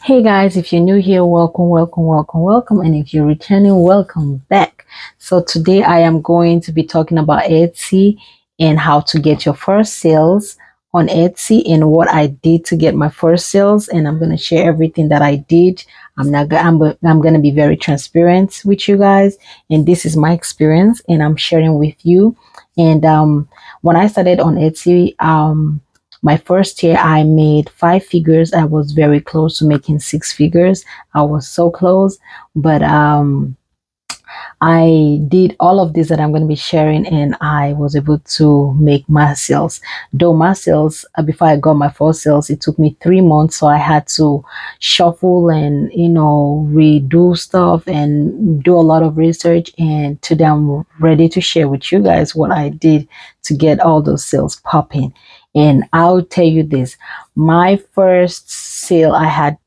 Hey guys, if you're new here, welcome. And if you're returning, welcome back. So today I am going to be talking about Etsy and how to get your first sales on Etsy and what I did to get my first sales. And I'm going to share everything that I did. I'm going to be very transparent with you guys. And this is my experience and I'm sharing with you. And when I started on Etsy, my first year, I made 5 figures. I was very close to making 6 figures. I was so close, but I did all of this that I'm going to be sharing, and I was able to make my sales. Though my sales, before I got my first sales, it took me 3 months, so I had to shuffle and redo stuff and do a lot of research. And today I'm ready to share with you guys what I did to get all those sales popping. And I'll tell you this, my first sale, I had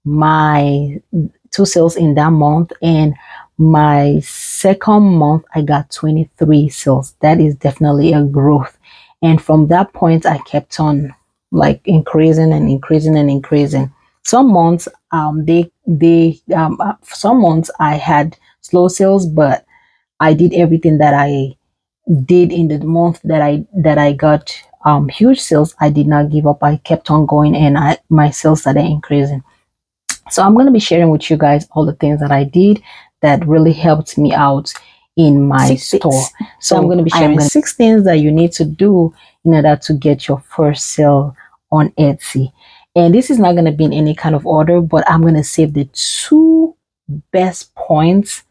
my 2 sales in that month, and my second month I got 23 sales. That is definitely a growth. And from that point I kept on like increasing and increasing and increasing. Some months some months I had slow sales, but I did everything that I did in the month that I got huge sales. I did not give up. I kept on going, and my sales started increasing. So I'm going to be sharing with you guys all the things that I did that really helped me out in my store. So I'm going to be sharing 6 things that you need to do in order to get your first sale on Etsy. And this is not going to be in any kind of order, but I'm going to save the 2 best points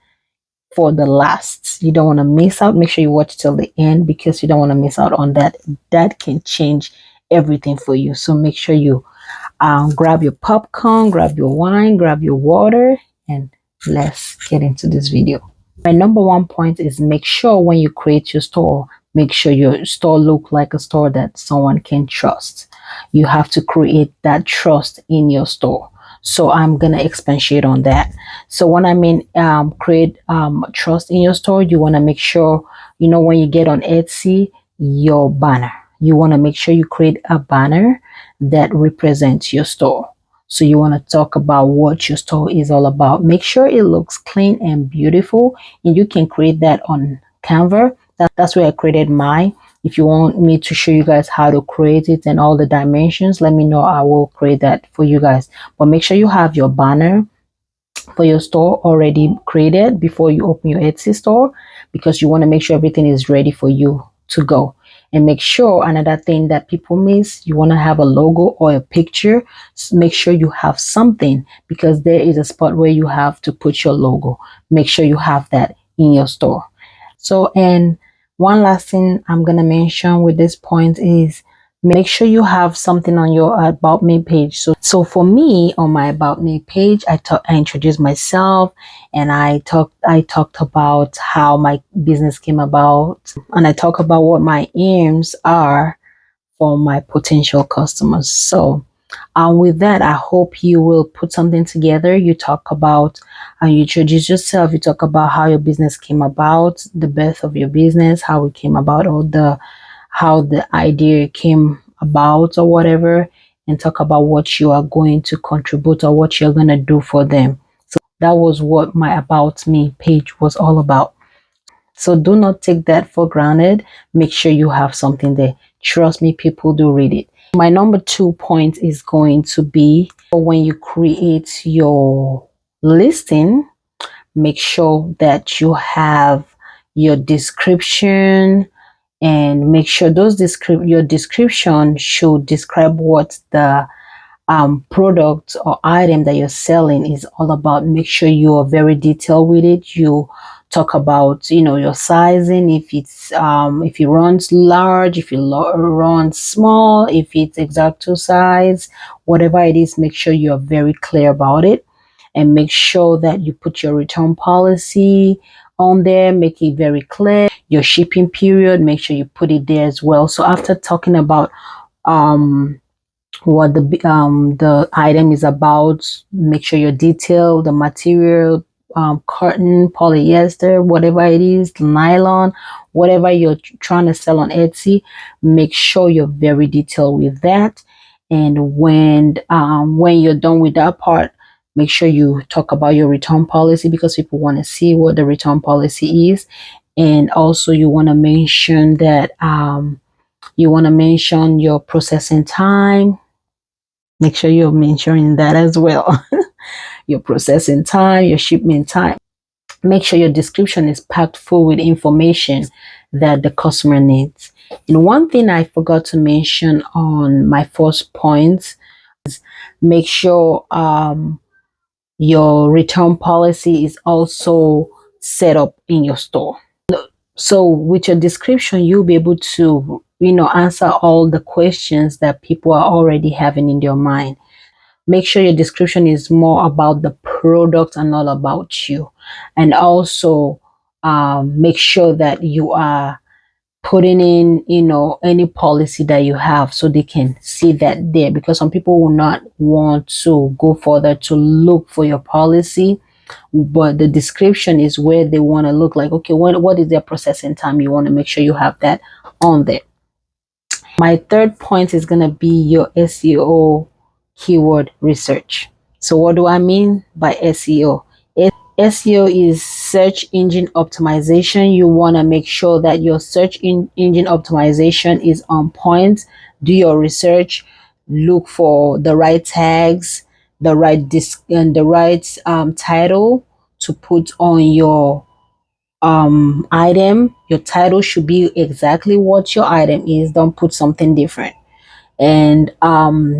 for the last. You don't want to miss out. Make sure you watch till the end because you don't want to miss out on that. That can change everything for you. So make sure you grab your popcorn, grab your wine, grab your water, and let's get into this video. My number 1 point is make sure when you create your store, make sure your store look like a store that someone can trust. You have to create that trust in your store. So I'm going to expatiate on that. So when I mean create trust in your store, you want to make sure, when you get on Etsy, your banner. You want to make sure you create a banner that represents your store. So you want to talk about what your store is all about. Make sure it looks clean and beautiful, and you can create that on Canva. That's where I created mine. If you want me to show you guys how to create it and all the dimensions, let me know. I will create that for you guys. But make sure you have your banner for your store already created before you open your Etsy store, because you want to make sure everything is ready for you to go. And make sure, another thing that people miss, you want to have a logo or a picture. So make sure you have something, because there is a spot where you have to put your logo. Make sure you have that in your store. So, and one last thing I'm going to mention with this point is make sure you have something on your About Me page. So for me, on my About Me page, I introduced myself, and I talked about how my business came about, and I talk about what my aims are for my potential customers. So with that, I hope you will put something together. You talk about, you introduce yourself, you talk about how your business came about, the birth of your business, how it came about, or how the idea came about or whatever, and talk about what you are going to contribute or what you're going to do for them. So that was what my About Me page was all about. So do not take that for granted. Make sure you have something there. Trust me, people do read it. My number 2 point is going to be, when you create your listing, make sure that you have your description, and make sure your description should describe what the product or item that you're selling is all about. Make sure you are very detailed with it. You talk about your sizing, if it runs large, if it runs small, if it's X-Acto size, whatever it is. Make sure you're very clear about it, and make sure that you put your return policy on there. Make it very clear. Your shipping period, make sure you put it there as well. So after talking about what the item is about, make sure you're detailed, the material, cotton, polyester, whatever it is, nylon, whatever you're trying to sell on Etsy, make sure you're very detailed with that. And when you're done with that part, make sure you talk about your return policy, because people want to see what the return policy is. And also you want to mention that you want to mention your processing time. Make sure you're mentioning that as well. Your processing time, your shipment time. Make sure your description is packed full with information that the customer needs. And one thing I forgot to mention on my first point, make sure your return policy is also set up in your store. So with your description, you'll be able to, answer all the questions that people are already having in their mind. Make sure your description is more about the product and not about you. And also make sure that you are putting in, any policy that you have, so they can see that there, because some people will not want to go further to look for your policy, but the description is where they want to look, like, okay, what is their processing time. You want to make sure you have that on there. My third point is going to be your SEO keyword research. So what do I mean by SEO? SEO is search engine optimization. You want to make sure that your search engine optimization is on point. Do your research, look for the right tags, the right disc, and the right title to put on your item. Your title should be exactly what your item is. Don't put something different. And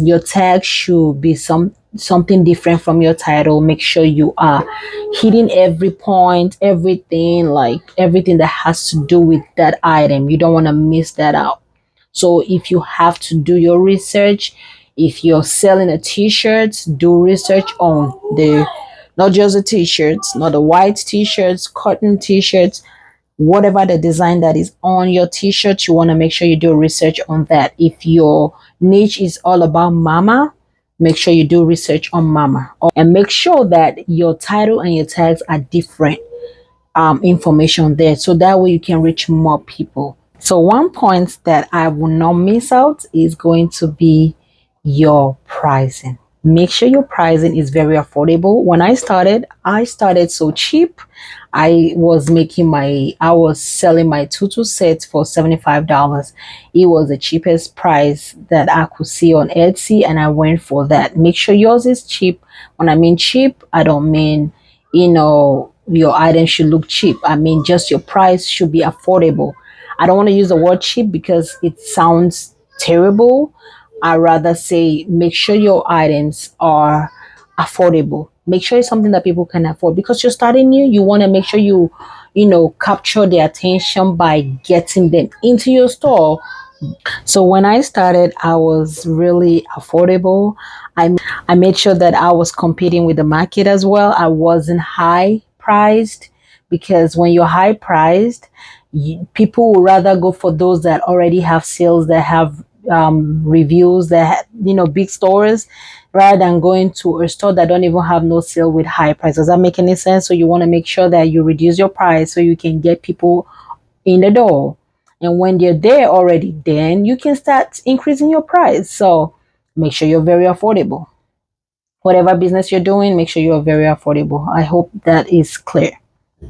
your tag should be something different from your title. Make sure you are hitting every point, everything, like everything that has to do with that item. You don't want to miss that out. So if you have to do your research, if you're selling a t-shirt, do research on the not just the t-shirts, not the white t-shirts, cotton t-shirts, whatever the design that is on your t-shirt. You want to make sure you do research on that. If your niche is all about mama, make sure you do research on mama, and make sure that your title and your tags are different information there, so that way you can reach more people. So one point that I will not miss out is going to be your pricing. Make sure your pricing is very affordable. When I started so cheap. I was selling my tutu sets for $75. It was the cheapest price that I could see on Etsy, and I went for that. Make sure yours is cheap. When I mean cheap, I don't mean, your item should look cheap. I mean, just your price should be affordable. I don't want to use the word cheap because it sounds terrible. I rather say make sure your items are affordable. Make sure it's something that people can afford, because you're starting new. You want to make sure you capture their attention by getting them into your store. So when I started, I was really affordable. I made sure that I was competing with the market as well. I wasn't high priced, because when you're high priced, people will rather go for those that already have sales, that have reviews, that big stores, rather than going to a store that don't even have no sale with high price. Does that make any sense? So you want to make sure that you reduce your price so you can get people in the door. And when they're there already, then you can start increasing your price. So make sure you're very affordable. Whatever business you're doing, make sure you're very affordable. I hope that is clear.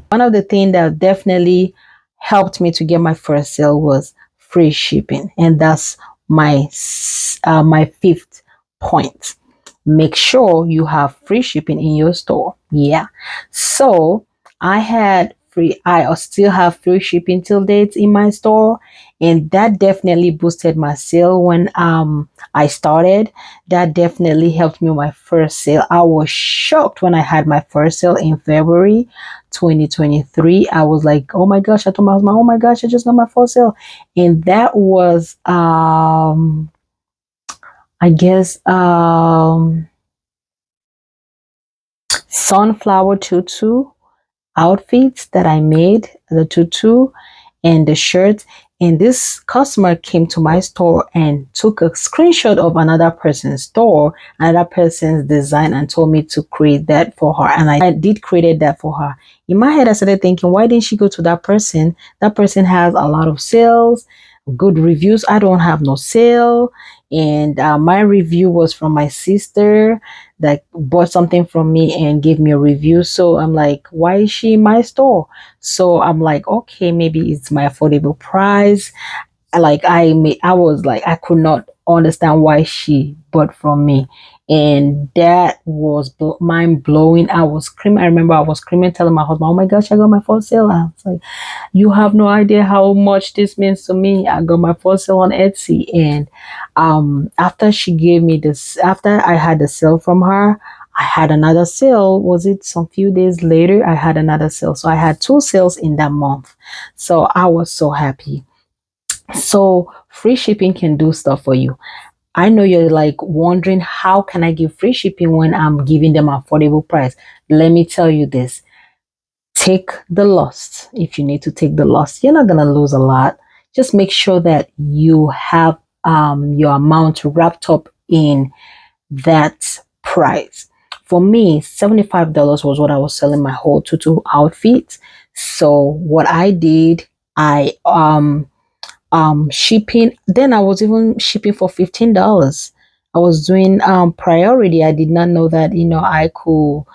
One of the things that definitely helped me to get my first sale was free shipping, and that's my fifth point. Make sure you have free shipping in your store. Yeah. So I still have free shipping till dates in my store, and that definitely boosted my sale when I started. That definitely helped me with my first sale. I was shocked when I had my first sale in February 2023. I was like, oh my gosh, I told my husband, oh my gosh, I just got my first sale. And that was I guess sunflower tutu outfits that I made, the tutu and the shirt. And this customer came to my store and took a screenshot of another person's store, another person's design, and told me to create that for her. And I did create that for her. In my head, I started thinking, why didn't she go to that person? That person has a lot of sales, good reviews. I don't have no sale. And my review was from my sister that bought something from me and gave me a review. So I'm like, why is she in my store? So I'm like, okay, maybe it's my affordable price. I was like, I could not understand why she bought from me. And that was mind blowing. I was screaming. I remember I was screaming, telling my husband, "Oh my gosh, I got my first sale!" I was like, "You have no idea how much this means to me. I got my first sale on Etsy." And after she gave me this, after I had the sale from her, I had another sale. Was it some few days later? I had another sale. So I had two sales in that month. So I was so happy. So free shipping can do stuff for you. I know you're like wondering, how can I give free shipping when I'm giving them affordable price? Let me tell you this. Take the loss if you need to take the loss. You're not gonna lose a lot. Just make sure that you have your amount wrapped up in that price. For me, $75 was what I was selling my whole tutu outfit. So what I did, I shipping, then I was even shipping for $15. I was doing priority. I did not know that, I could,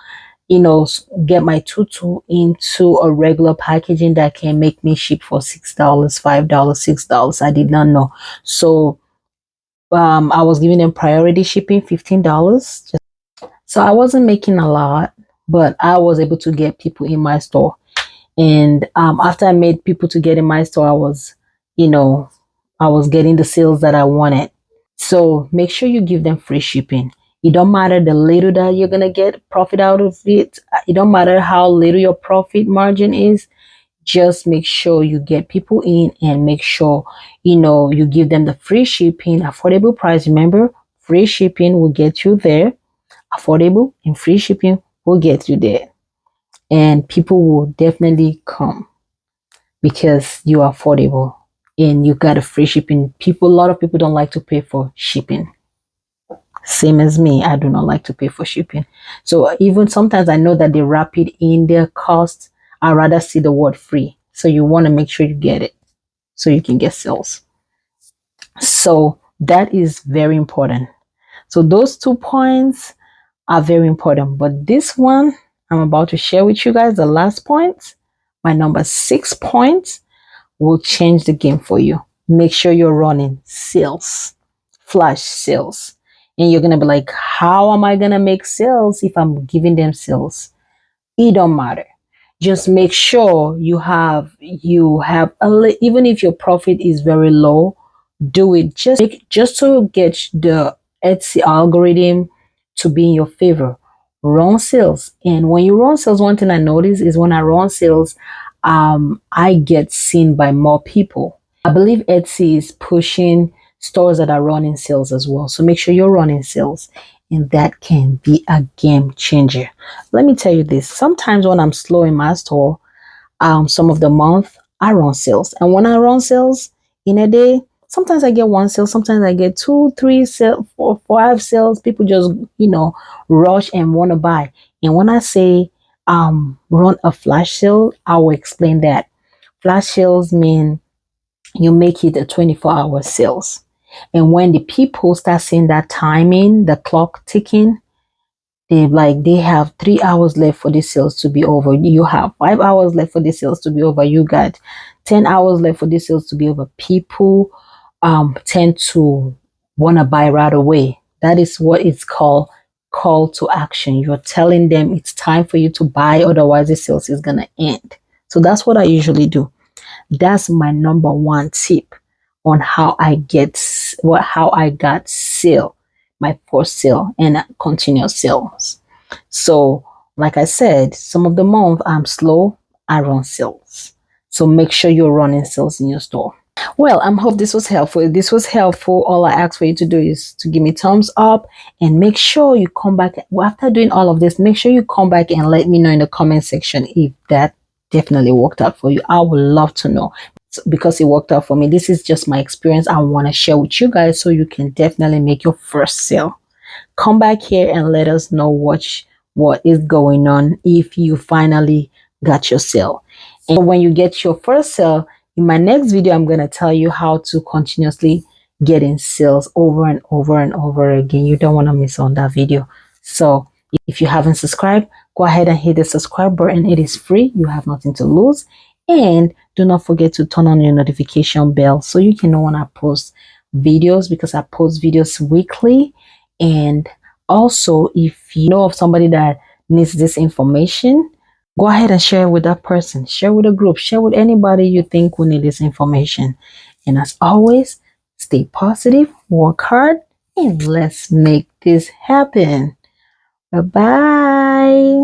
get my tutu into a regular packaging that can make me ship for $6, $5, $6. I did not know. So I was giving them priority shipping, $15. So I wasn't making a lot, but I was able to get people in my store. And after I made people to get in my store, you know, I was getting the sales that I wanted. So make sure you give them free shipping. It don't matter the little that you're gonna get profit out of it. It don't matter how little your profit margin is. Just make sure you get people in and make sure you give them the free shipping, affordable price. Remember, free shipping will get you there. Affordable and free shipping will get you there, and people will definitely come because you are affordable and you got a free shipping. A lot of people don't like to pay for shipping. Same as me, I do not like to pay for shipping. So even sometimes I know that they wrap it in their cost. I rather see the word free. So you want to make sure you get it so you can get sales. So that is very important. So those 2 points are very important. But this one I'm about to share with you guys, the last point, my number 6 point, will change the game for you. Make sure you're running sales, flash sales. And you're going to be like, how am I going to make sales if I'm giving them sales? It don't matter. Just make sure even if your profit is very low, do it just to get the Etsy algorithm to be in your favor. Run sales. And when you run sales, one thing I notice is when I run sales, I get seen by more people. I believe Etsy is pushing stores that are running sales as well. So make sure you're running sales, and that can be a game changer. Let me tell you this. Sometimes when I'm slow in my store, some of the month I run sales. And when I run sales in a day, sometimes I get one sale, sometimes I get two, three sales, four, five sales. People just, rush and want to buy. And when I say run a flash sale, I will explain that. Flash sales mean you make it a 24-hour sales. And when the people start seeing that timing, the clock ticking, they have 3 hours left for the sales to be over. You have 5 hours left for the sales to be over. You got 10 hours left for the sales to be over. People tend to want to buy right away. That is what it's called, call to action. You're telling them it's time for you to buy, otherwise the sales is gonna end. So that's what I usually do. That's my number one tip on how I got sale, my first sale and continuous sales. So, like I said, some of the month I'm slow, I run sales. So make sure you're running sales in your store. Well, I hope this was helpful. If this was helpful, all I ask for you to do is to give me thumbs up and make sure you come back. After doing all of this, make sure you come back and let me know in the comment section if that definitely worked out for you. I would love to know because it worked out for me. This is just my experience I want to share with you guys so you can definitely make your first sale. Come back here and let us know what is going on if you finally got your sale. And when you get your first sale, in my next video, I'm going to tell you how to continuously getting sales over and over and over again. You don't want to miss on that video. So if you haven't subscribed, go ahead and hit the subscribe button. It is free. You have nothing to lose. And do not forget to turn on your notification bell so you can know when I post videos, because I post videos weekly. And also, if you know of somebody that needs this information, go ahead and share with that person. Share with a group. Share with anybody you think will need this information. And as always, stay positive, work hard, and let's make this happen. Bye bye.